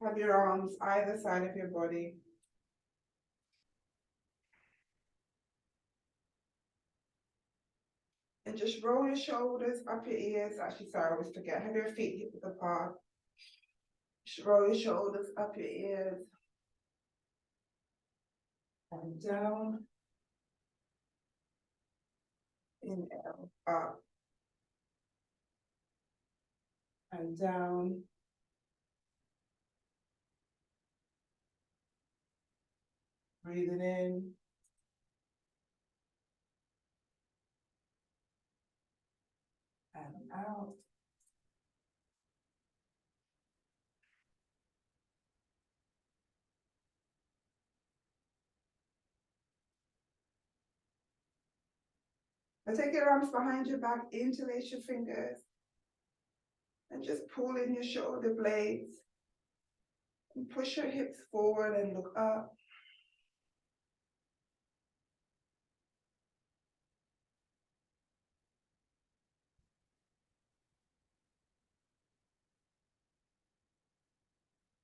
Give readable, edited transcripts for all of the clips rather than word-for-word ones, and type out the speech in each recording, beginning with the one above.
Have your arms either side of your body. And just roll your shoulders up your ears. Actually, sorry, I always forget. Have your feet hip width apart. Just roll your shoulders up your ears. And down. Inhale, up. And down. Breathing in. And out. And take your arms behind your back, interlace your fingers. And just pull in your shoulder blades. And push your hips forward and look up.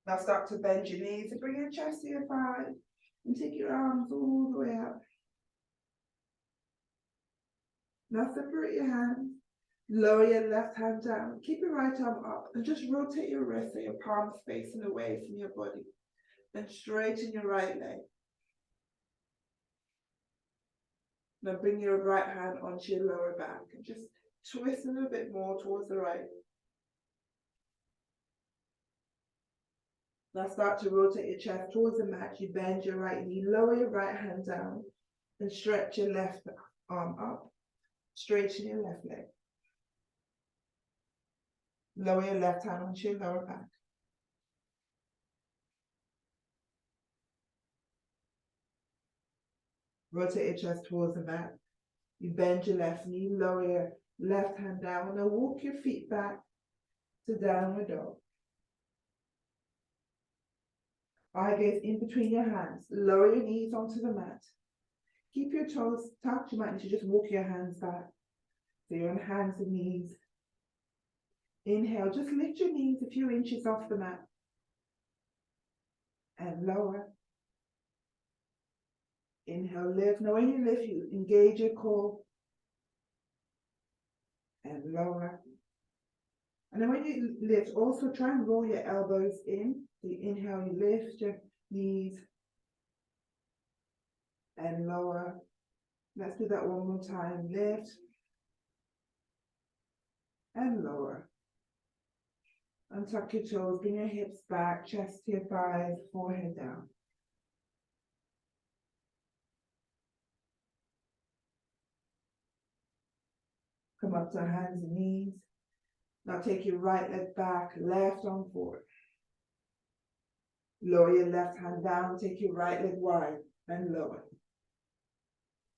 Now start to bend your knees and bring your chest to your thigh. And take your arms all the way up. Now separate your hands. Lower your left hand down. Keep your right arm up and just rotate your wrist so your palms facing away from your body. Then straighten your right leg. Now bring your right hand onto your lower back and just twist a little bit more towards the right. Now start to rotate your chest towards the mat. You bend your right knee, lower your right hand down and stretch your left arm up. Straighten your left leg. Lower your left hand onto your lower back. Rotate your chest towards the mat. You bend your left knee, lower your left hand down. Now walk your feet back to downward dog. Eye gaze in between your hands. Lower your knees onto the mat. Keep your toes tucked. You might need to just walk your hands back. So you're on hands and knees. Inhale, just lift your knees a few inches off the mat. And lower. Inhale, lift. Now when you lift, you engage your core. And lower. And then when you lift, also try and roll your elbows in. So you inhale, you lift your knees. And lower. Let's do that one more time. Lift. And lower. Untuck your toes, bring your hips back, chest to your thighs, forehead down. Come up to hands and knees. Now take your right leg back, left arm forward. Lower your left hand down, take your right leg wide and lower.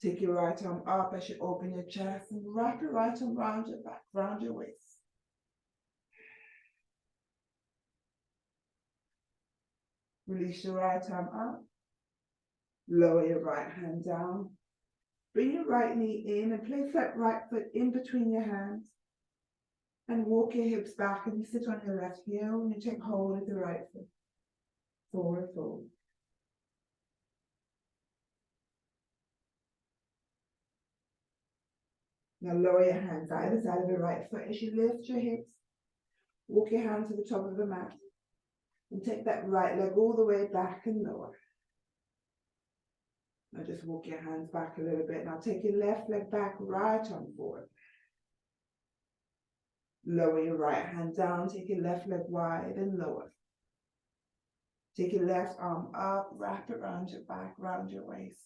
Take your right arm up as you open your chest and wrap your right arm round your back, round your waist. Release your right arm up. Lower your right hand down. Bring your right knee in and place that right foot in between your hands. And walk your hips back and you sit on your left heel and you take hold of the right foot. Forward fold. Now lower your hands either side of the right foot as you lift your hips. Walk your hand to the top of the mat. And take that right leg all the way back and lower. Now just walk your hands back a little bit. Now take your left leg back, right arm forward. Lower your right hand down, take your left leg wide and lower. Take your left arm up, wrap it around your back, round your waist.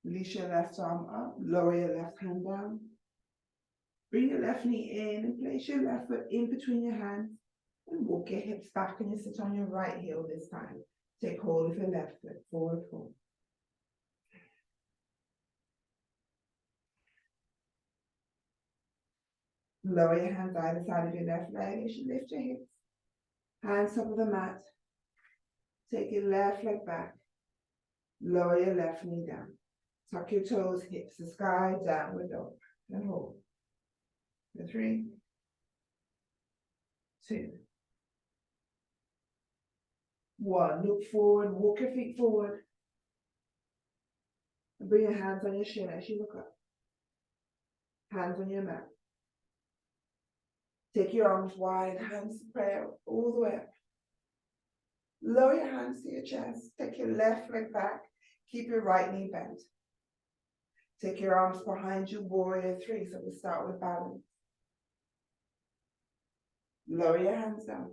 Release your left arm up, lower your left hand down. Bring your left knee in and place your left foot in between your hands and walk your hips back and you sit on your right heel this time. Take hold of your left foot, forward fold. Lower your hands either side of your left leg as you lift your hips. Hands top of the mat. Take your left leg back. Lower your left knee down. Tuck your toes, hips to sky, downward dog. And hold. For 3, 2, 1. Look forward, walk your feet forward. And bring your hands on your shin as you look up. Hands on your mat. Take your arms wide, hands to prayer all the way up. Lower your hands to your chest. Take your left leg back. Keep your right knee bent. Take your arms behind you, warrior 3. So we start with balance. Lower your hands down.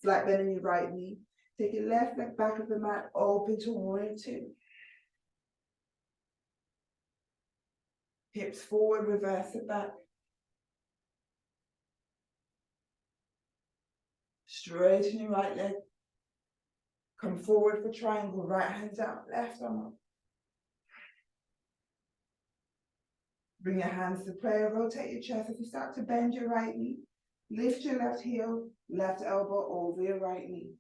Flat bend in your right knee. Take your left leg back of the mat, open to warrior 2. Hips forward, reverse it back. Straighten your right leg. Come forward for triangle, right hand down, left arm up. Bring your hands to prayer, rotate your chest. As you start to bend your right knee, lift your left heel, left elbow over your right knee.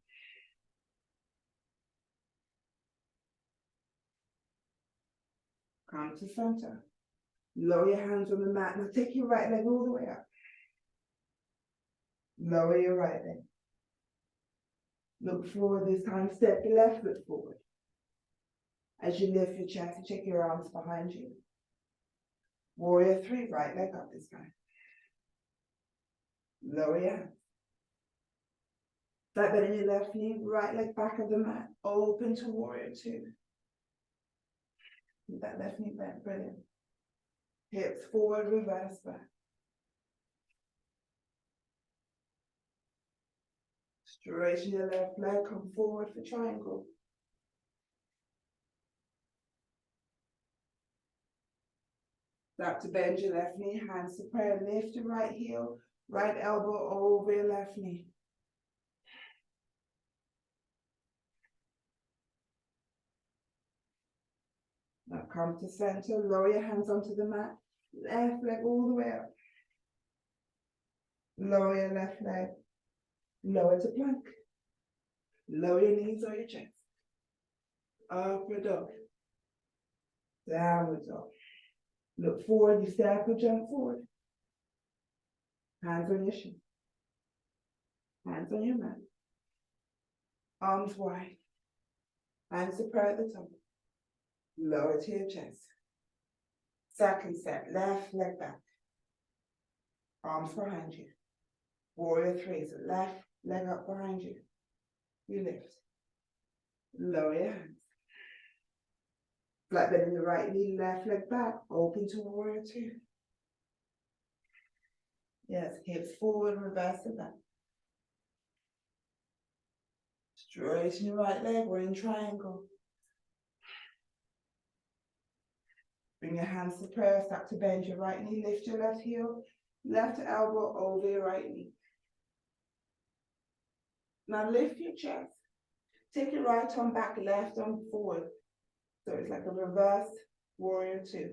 Come to center. Lower your hands on the mat. Now take your right leg all the way up. Lower your right leg. Look forward this time. Step your left foot forward. As you lift your chest, and check your arms behind you. Warrior 3, right leg up this time. Lower your hands. Flat bend in your left knee, right leg back of the mat. Open to warrior 2. Keep that left knee bent, brilliant. Hips forward, reverse back. Straighten your left leg, come forward for triangle. Start to bend your left knee, hands to prayer. Lift your right heel, right elbow over your left knee. Now come to center, lower your hands onto the mat. Left leg all the way up. Lower your left leg. Lower to plank. Lower your knees or your chest. Upward dog. Downward dog. Look forward, you step or jump forward. Hands on your shin. Hands on your mat. Arms wide. Hands to prayer at the top. Lower to your chest. Second step, left leg back. Arms behind you. Warrior 3, so left leg up behind you. You lift. Lower your hands. Flat bend in the right knee, left leg back, open to warrior 2. Yes, hips forward, reverse it back. Straighten your right leg, we're in triangle. Bring your hands to prayer, start to bend your right knee, lift your left heel, left elbow over your right knee. Now lift your chest. Take your right arm back, left arm forward. So it's like a reverse warrior 2.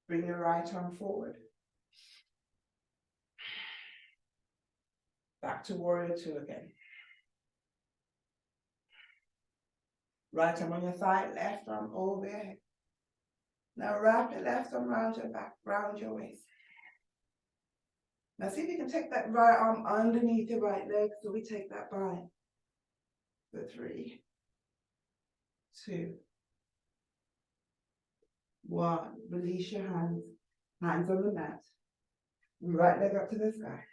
Bring your right arm forward. Back to warrior 2 again. Right arm on your thigh, left arm over your head. Now wrap your left arm around your back, round your waist. Now see if you can take that right arm underneath your right leg, so we take that bind. For 3, 2, 1. Release your hands. Hands on the mat. Right leg up to the sky.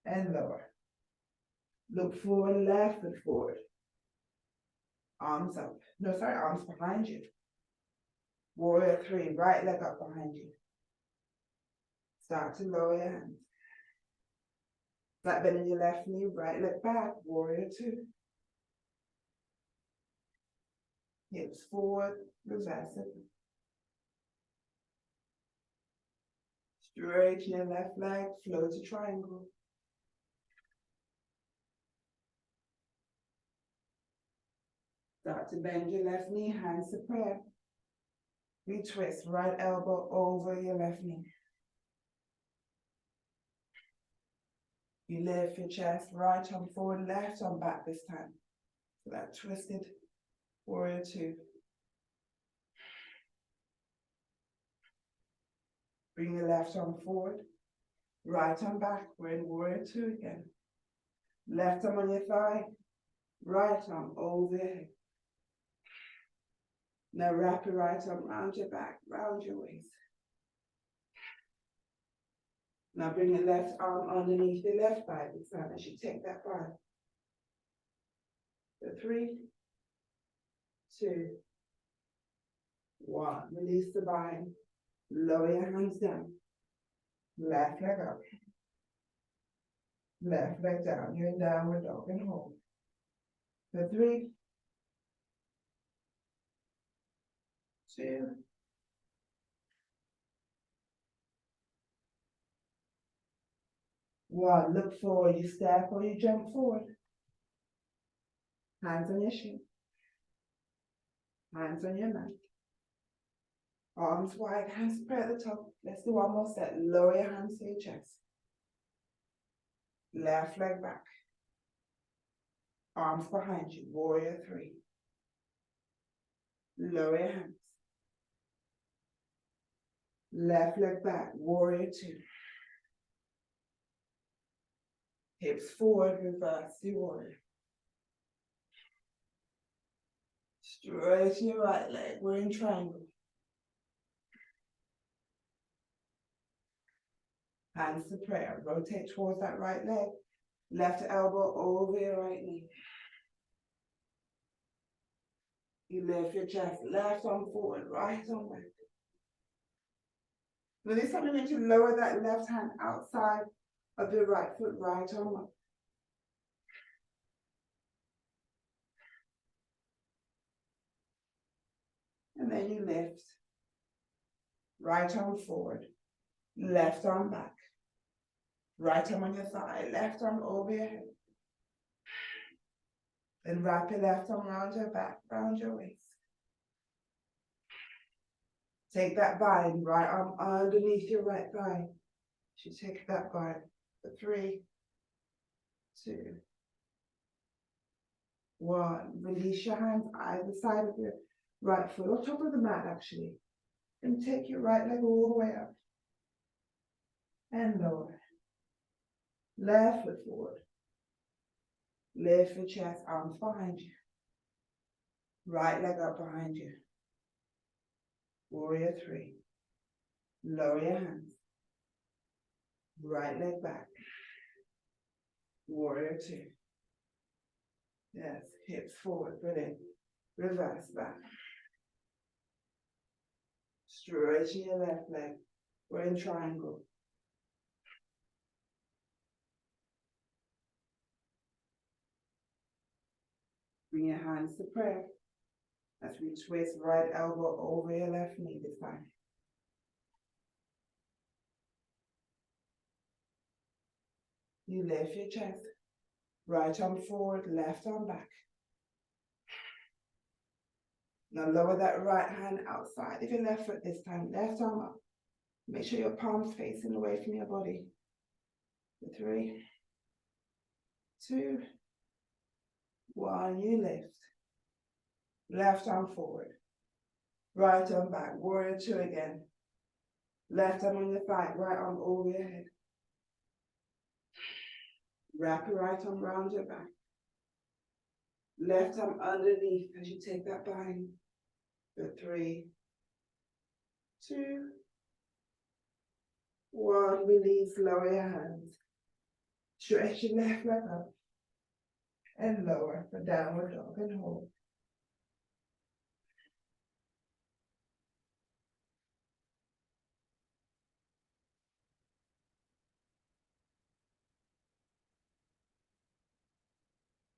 And lower. Look forward, left foot forward. Arms up. No, sorry, arms behind you. Warrior 3, right leg up behind you. Start to lower your hands. Flat bend in your left knee, right leg back, warrior 2. Hips forward, reverse it. Straighten your left leg, flow to triangle. Start to bend your left knee, hands to prayer. Retwist, right elbow over your left knee. You lift your chest, right arm forward, left arm back this time. So that twisted warrior 2. Bring your left arm forward, right arm back. We're in warrior two again. Left arm on your thigh, right arm over your head. Now wrap your right arm round your back, round your waist. Now bring your left arm underneath your left thigh this time as you take that breath. So 3, 2, 1. Release the bind. Lower your hands down. Left leg up. Left leg down. You're in downward dog and hold. So 3, 2, 1. Look forward. You step or you jump forward. Hands on your shin. Hands on your mat. Arms wide, hands spread at the top. Let's do one more set. Lower your hands to your chest. Left leg back. Arms behind you. Warrior 3. Lower your hands. Left leg back. Warrior 2. Hips forward, reverse the warrior. Straighten your right leg. We're in triangle. Hands to prayer. Rotate towards that right leg. Left elbow over your right knee. You lift your chest. Left arm forward, right arm back. Now this time you need to lower that left hand outside of your right foot, right arm up. And then you lift. Right arm forward, left arm back. Right arm on your thigh, left arm over your head. Then wrap your left arm around your back, round your waist. Take that bind, right arm underneath your right thigh. You take that bind for 3, 2, 1. Release your hands either side of your right foot, or top of the mat actually. And take your right leg all the way up. And lower. Left foot forward. Lift your chest, arms behind you. Right leg up behind you. Warrior 3. Lower your hands. Right leg back. Warrior 2. Yes, hips forward, brilliant. Reverse back. Straighten your left leg. We're in triangle. Bring your hands to prayer as we twist right elbow over your left knee this time. You lift your chest. Right arm forward, left arm back. Now lower that right hand outside of your left foot this time. Left arm up. Make sure your palms facing away from your body. 3, 2, 1. You lift. Left arm forward. Right arm back. Warrior 2 again. Left arm on your thigh. Right arm over your head. Wrap your right arm around your back. Left arm underneath as you take that bind. For 3, 2, 1. Release. Lower your hands. Stretch your left leg up. And lower for downward dog and hold.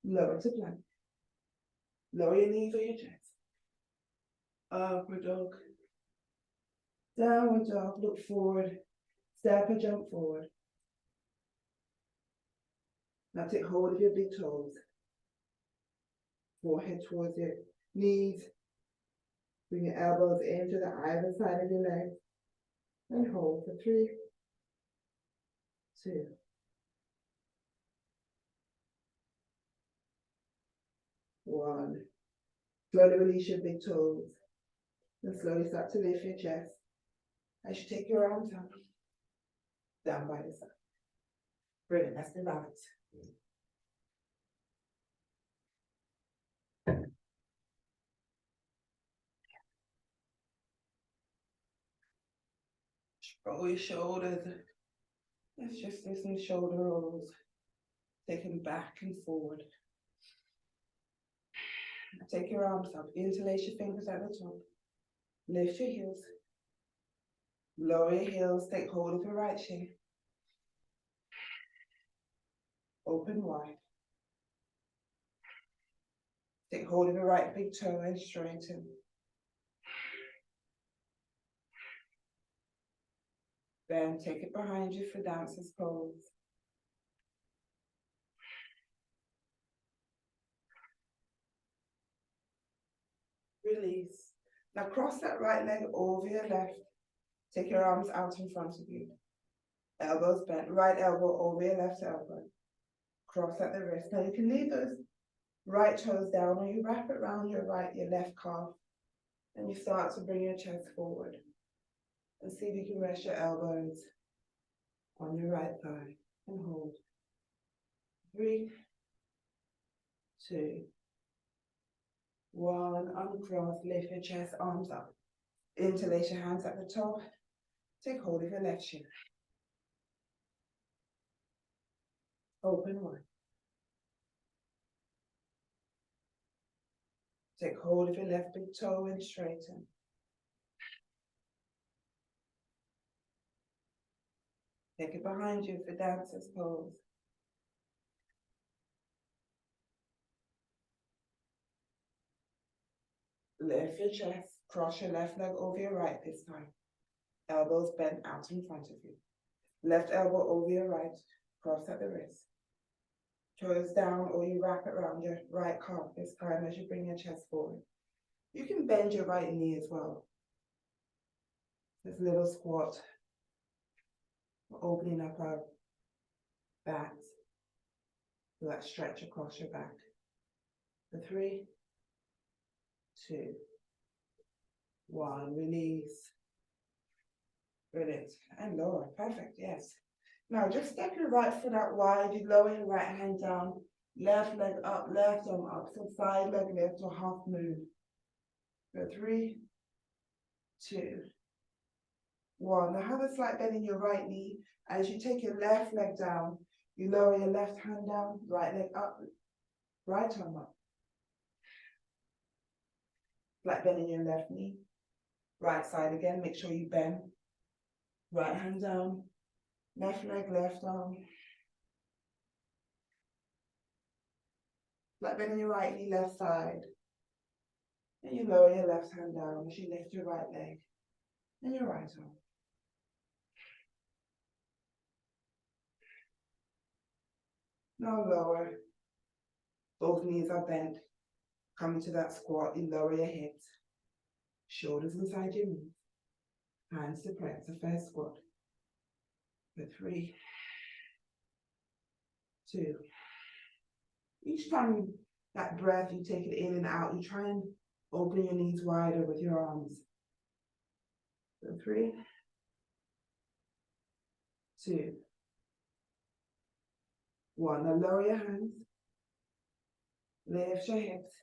Lower to plank. Lower your knees or your chest. Upward dog. Downward dog. Look forward. Step or jump forward. Now take hold of your big toes. Forehead towards your knees. Bring your elbows into the either side of your legs. And hold for 3, 2, 1. Slowly release your big toes. And slowly start to lift your chest. As you take your arms up, down by the side. Brilliant, that's the balance. Roll your shoulders. Let's just do some shoulder rolls. Taking back and forward. Take your arms up, interlace your fingers at the top. Lift your heels. Lower your heels, take hold of your right shin. Open wide. Take hold of your right big toe and straighten. Then take it behind you for dancer's pose. Release. Now cross that right leg over your left. Take your arms out in front of you. Elbows bent, right elbow over your left elbow. Cross at the wrist. Now you can leave those right toes down or you wrap it around your left calf. And you start to bring your chest forward. And see if you can rest your elbows on your right thigh and hold. 3, 2, 1. Uncross, lift your chest, arms up. Interlace your hands at the top. Take hold of your left shin. Open wide. Take hold of your left big toe and straighten. Take it behind you for dancer's pose. Lift your chest, cross your left leg over your right this time. Elbows bent out in front of you. Left elbow over your right, cross at the wrist. Toes down or you wrap it around your right calf this time as you bring your chest forward. You can bend your right knee as well. This little squat. Opening up our backs. So that stretch across your back. For 3, 2, 1. Release. Brilliant. And lower. Perfect. Yes. Now just step your right foot out wide. You lower your right hand down. Left leg up, left arm up. So side leg lift or half move. For 3, 2, 1. Now have a slight bend in your right knee. As you take your left leg down, you lower your left hand down, right leg up, right arm up. Slight bend in your left knee. Right side again, make sure you bend. Right hand down, left leg, left arm. Slight bend in your right knee, left side. And you lower your left hand down as you lift your right leg and your right arm. Now lower. Both knees are bent. Come into that squat, you lower your hips. Shoulders inside your knees. Hands to press the first squat. For 3, 2. Each time that breath, you take it in and out, you try and open your knees wider with your arms. So 3, 2, 1. Now lower your hands. Lift your hips.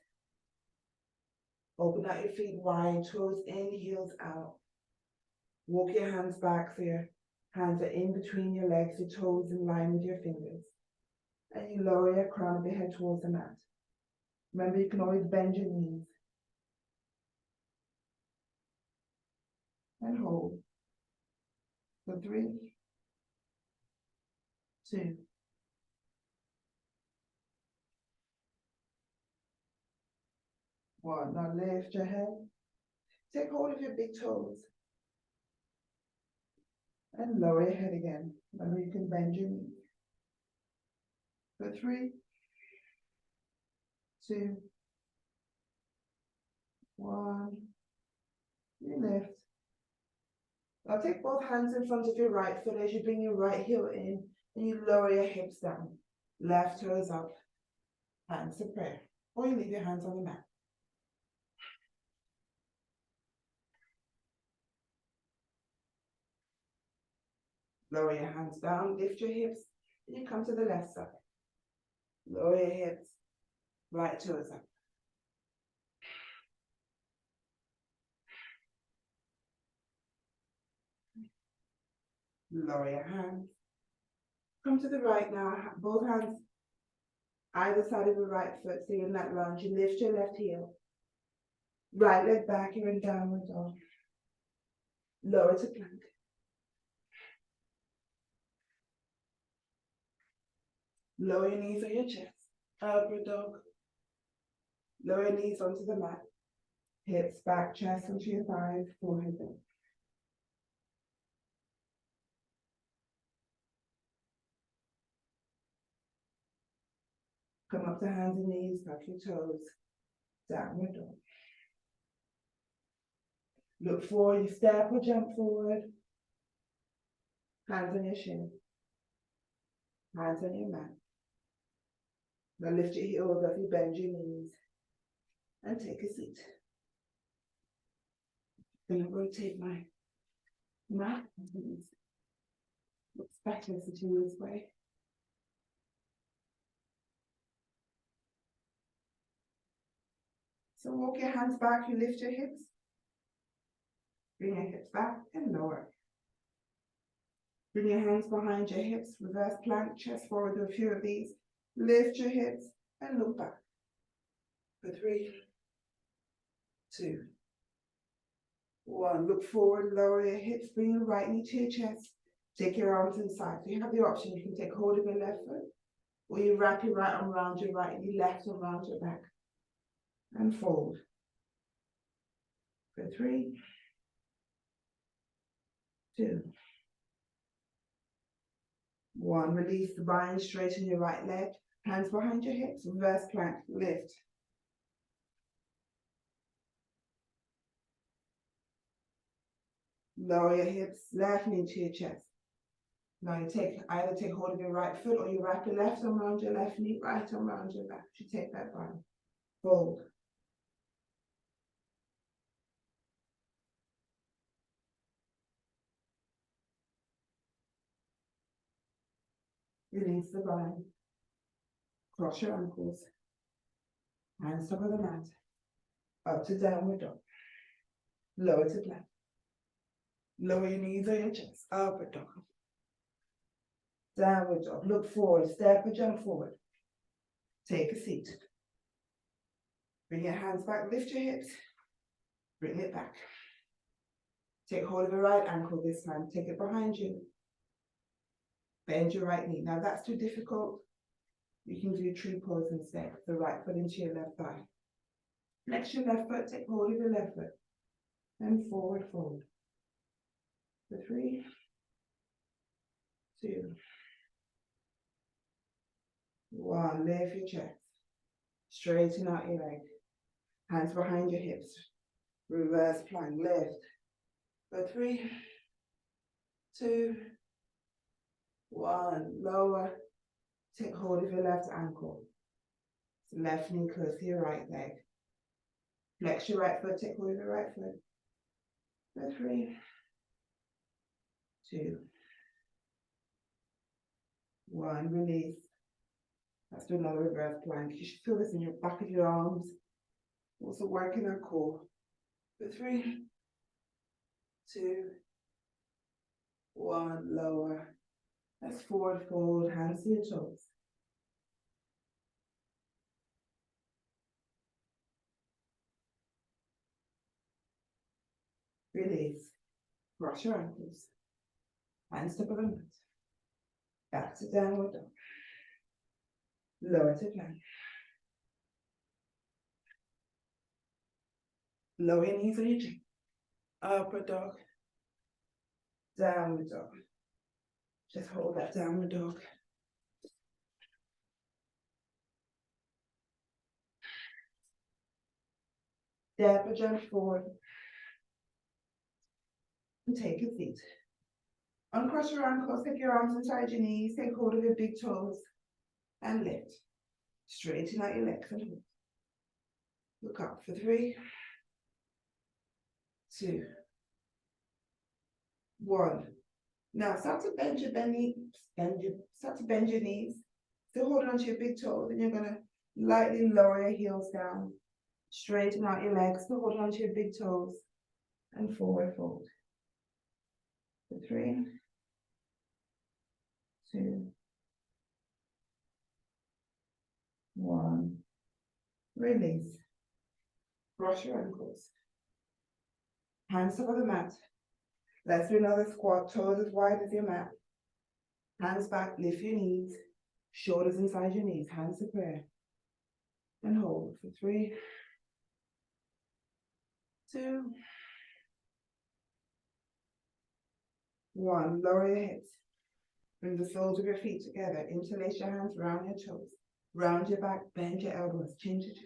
Open out your feet wide, toes in, heels out. Walk your hands back so your hands are in between your legs, your toes in line with your fingers. And you lower your crown of your head towards the mat. Remember, you can always bend your knees. And hold. For 3, 2, 1. Now lift your head. Take hold of your big toes. And lower your head again. Remember, you can bend your knees. For 3, 2, 1. You lift. Now take both hands in front of your right foot as you bring your right heel in and you lower your hips down. Left toes up. Hands to prayer. Or you leave your hands on the mat. Lower your hands down, lift your hips, and you come to the left side. Lower your hips, right toes up. Lower your hands. Come to the right now, both hands either side of the right foot, so you're in that lunge. You lift your left heel. Right leg back, you're in downward dog. Lower to plank. Lower your knees on your chest. Upward dog. Lower your knees onto the mat. Hips back, chest onto your thighs, forehead down. Come up to hands and knees, tuck your toes. Downward dog. Look forward, you step or jump forward. Hands on your shin. Hands on your mat. Now lift your heels up, you bend your knees. And take a seat. I'm going to rotate my mat. Looks better sitting this way. So walk your hands back, you lift your hips. Bring your hips back and lower. Bring your hands behind your hips, reverse plank, chest forward, do a few of these. Lift your hips and look back. For 3, 2, 1. Look forward, lower your hips, bring your right knee to your chest. Take your arms inside. So you have the option, you can take hold of your left foot, or you wrap your right arm around your right knee, left arm around your back. And fold. For 3, 2, 1. Release the bind, straighten your right leg, hands behind your hips, reverse plank, lift. Lower your hips, left knee to your chest. Now you either take hold of your right foot or you wrap your left arm around your left knee, right arm around your back. You take that bind. Fold. Release the bind. Cross your ankles. Hands top of the mat. Up to downward dog. Lower to plank. Lower your knees on your chest. Upward dog. Downward dog. Look forward. Step or jump forward. Take a seat. Bring your hands back. Lift your hips. Bring it back. Take hold of your right ankle this time. Take it behind you. Bend your right knee. Now that's too difficult. You can do tree pose instead. The right foot into your left thigh. Flex your left foot. Take hold of your left foot. And forward fold. For 3, 2, 1. Lift your chest. Straighten out your leg. Hands behind your hips. Reverse plank. Lift. For 3, 2, 1. Lower. Take hold of your left ankle. Left knee close to your right leg. Flex your right foot. Take hold of your right foot. For 3, 2, 1. Release. Let's do another reverse plank. You should feel this in your back of your arms. Also working our core. For 3, 2, 1. Lower. Let's forward fold. Hands to your toes. Release. Cross your ankles. Hands top of the mat. Back to downward dog. Lower to plank. Lower your knees on your chin. Upward dog. Downward dog. Just hold that downward dog. Step or jump forward. And take a seat. Uncross your ankles, take your arms inside your knees, take hold of your big toes, and lift. Straighten out your legs and hold. Look up for 3, 2, 1. Now start to bend your start to bend your knees. Still holding onto your big toes, and you're gonna lightly lower your heels down. Straighten out your legs, still holding onto your big toes, and forward fold. For 3, 2, 1. Release. Cross your ankles. Hands over the mat. Let's do another squat, toes as wide as your mat. Hands back, lift your knees. Shoulders inside your knees, hands to prayer. And hold for 3, 2, 1. Lower your hips. Bring the soles of your feet together. Interlace your hands round your toes. Round your back, bend your elbows, change it.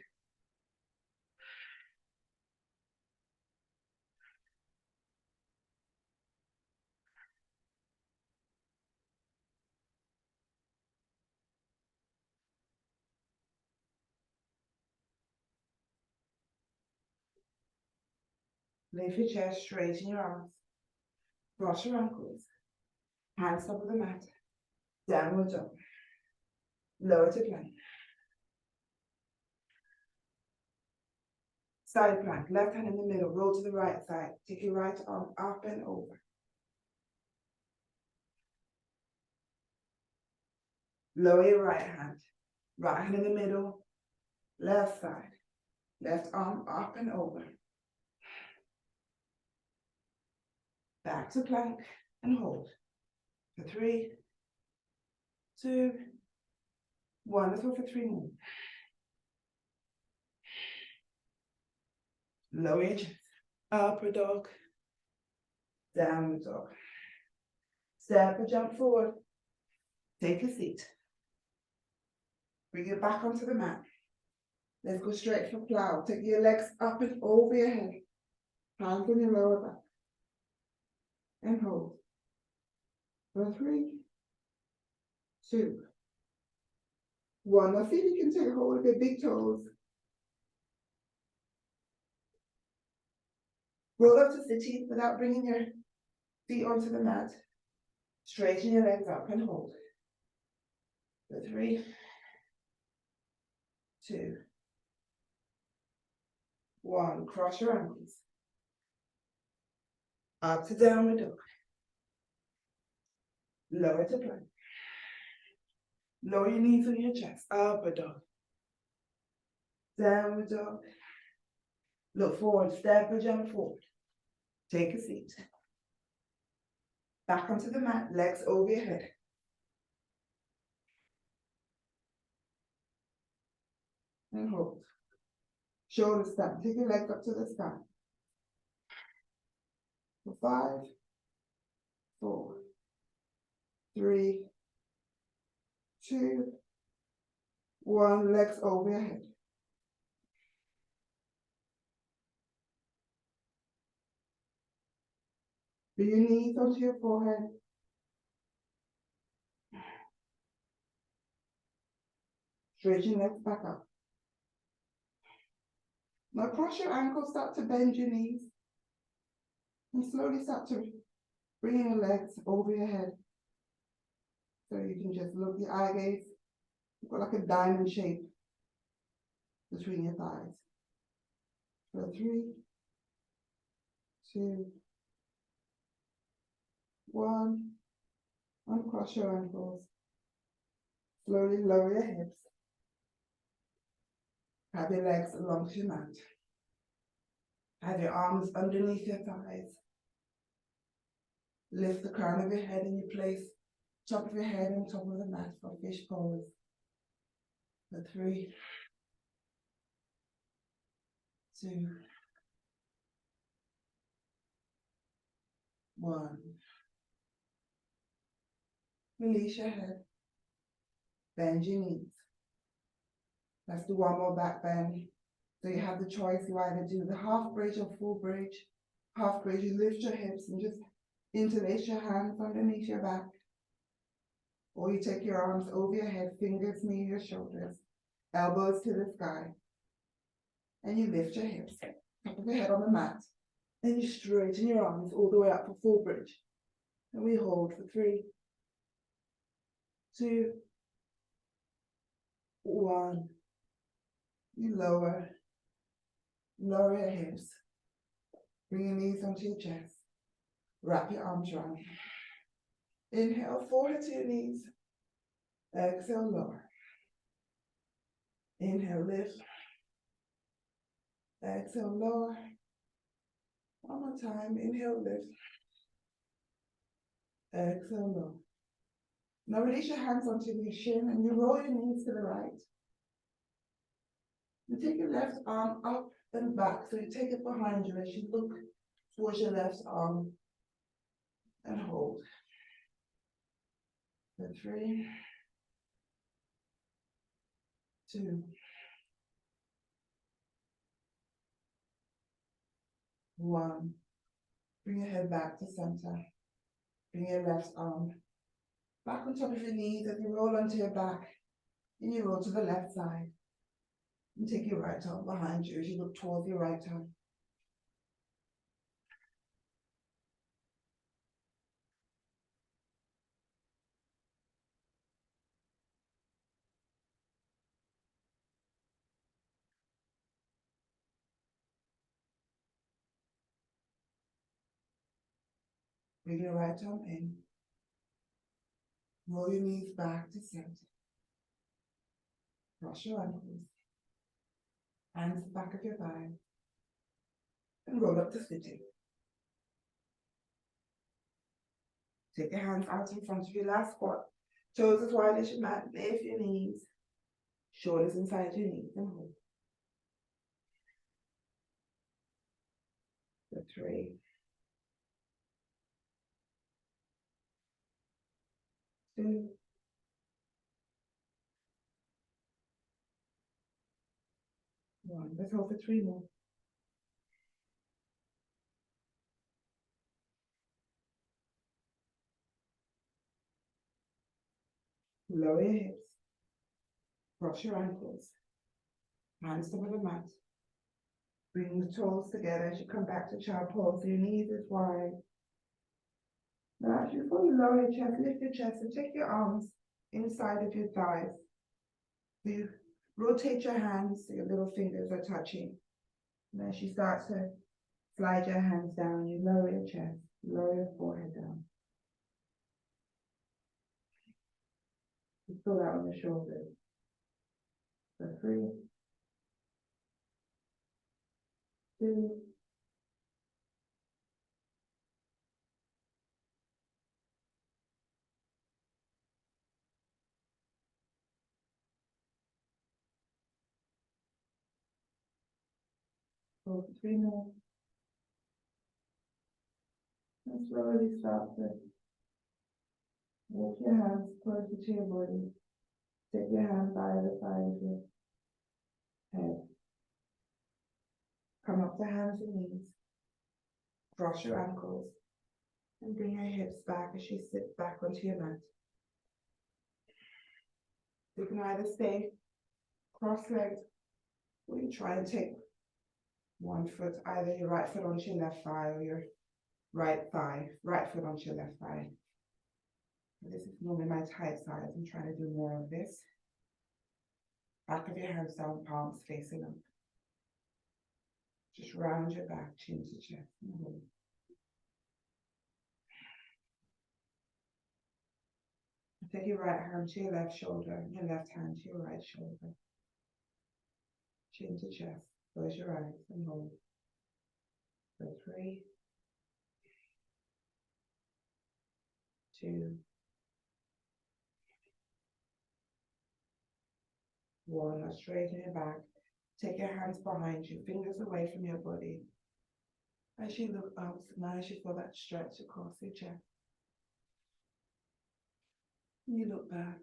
Lift your chest, straighten your arms. Cross your ankles. Hands top of the mat. Downward dog. Lower to plank. Side plank. Left hand in the middle. Roll to the right side. Take your right arm up and over. Lower your right hand. Right hand in the middle. Left side. Left arm up and over. Back to plank and hold. For 3, 2, 1. Let's go for 3 more. Lower your chest. Upward dog. Downward dog. Step or jump forward. Take a seat. Bring it back onto the mat. Let's go straight for plow. Take your legs up and over your head. Hands on your lower back. And hold. For 3, 2, 1. Now see if you can take hold of your big toes. Roll up to sitting without bringing your feet onto the mat. Straighten your legs up and hold. For 3, 2, 1. Cross your ankles. Up to downward dog. Lower to plank. Lower your knees on your chest. Upward dog. Downward dog. Look forward. Step or jump forward. Take a seat. Back onto the mat. Legs over your head. And hold. Shoulder stand. Take your legs up to the sky. For 5, 4, 3, 2, 1. Legs over your head. Bring your knees onto your forehead. Straighten your legs back up. Now cross your ankles, start to bend your knees. And slowly start to bring your legs over your head. So you can just look your eye gaze. You've got like a diamond shape between your thighs. For 3, 2, 1. Uncross your ankles. Slowly lower your hips. Have your legs along your mat. Have your arms underneath your thighs. Lift the crown of your head and you place top of your head on top of the mat for fish pose. For 3, 2, 1. Release your head. Bend your knees. Let's do one more back bend. So you have the choice, you either do the half bridge or full bridge. Half bridge, you lift your hips and just interlace your hands underneath your back. Or you take your arms over your head, fingers near your shoulders, elbows to the sky. And you lift your hips, top of your head on the mat. And you straighten your arms all the way up for full bridge. And we hold for 3, 2, 1. You lower your hips. Bring your knees onto your chest. Wrap your arms around. Inhale, forehead to your knees. Exhale, lower. Inhale, lift. Exhale, lower. One more time. Inhale, lift. Exhale, lower. Now release your hands onto your shin and you roll your knees to the right. You take your left arm up and back. So you take it behind you as you look towards your left arm and hold. For 3, 2, 1. Bring your head back to center. Bring your left arm back on top of your knees as you roll onto your back and you roll to the left side. And take your right arm behind you as you look towards your right arm. Bring your right arm in. Roll your knees back to center. Cross your ankles. Hands back of your thigh. And roll up to sitting. Take your hands out in front of you. Last squat. Toes as wide as your mat. Lift your knees. Shoulders inside your knees and hold. For 3, 2, 1. Let's hold for 3 more. Lower your hips. Cross your ankles. Hands over the mat. Bring the toes together as you come back to child pose. Your knees is wide. Now, actually, before you lower your chest, lift your chest and take your arms inside of your thighs. So you rotate your hands so your little fingers are touching. And as you start to slide your hands down, you lower your chest, lower your forehead down. You feel that on your shoulders. For 3, 2, 3 more. And slowly start to walk your hands closer to your body. Take your hand by the side of your head. Come up to hands and knees. Cross your ankles. And bring your hips back as you sit back onto your mat. You can either stay cross-legged or you try and take one foot, either your right foot onto your left thigh or your right foot onto your left thigh. This is normally my tight side. I'm trying to do more of this. Back of your hands down, palms facing up. Just round your back, chin to chest. Take your right hand to your left shoulder, your left hand to your right shoulder. Chin to chest. Close your eyes and hold. For 3, 2, 1. Now straighten your back. Take your hands behind you, fingers away from your body. As you look up, now as you feel that stretch across your chest. You look back.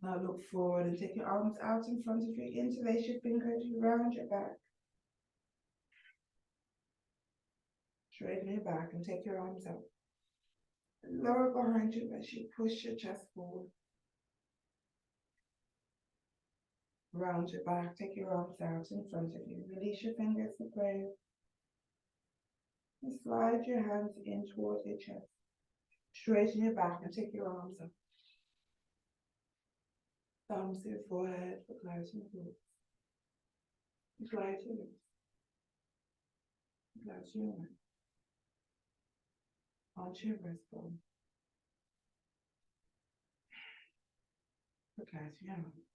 Now look forward and take your arms out in front of you. Interlace your fingers around your back. Straighten your back and take your arms up. And lower behind you as you push your chest forward. Round your back, take your arms out in front of you. Release your fingers for prayer. And slide your hands in towards your chest. Straighten your back and take your arms up. Thumbs to your forehead for closing your lips. Close your lips. Close your eyes. Onto your breastbone. Close your eyes.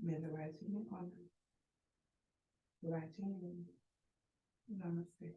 May the rising in honor. Writing in Namaste.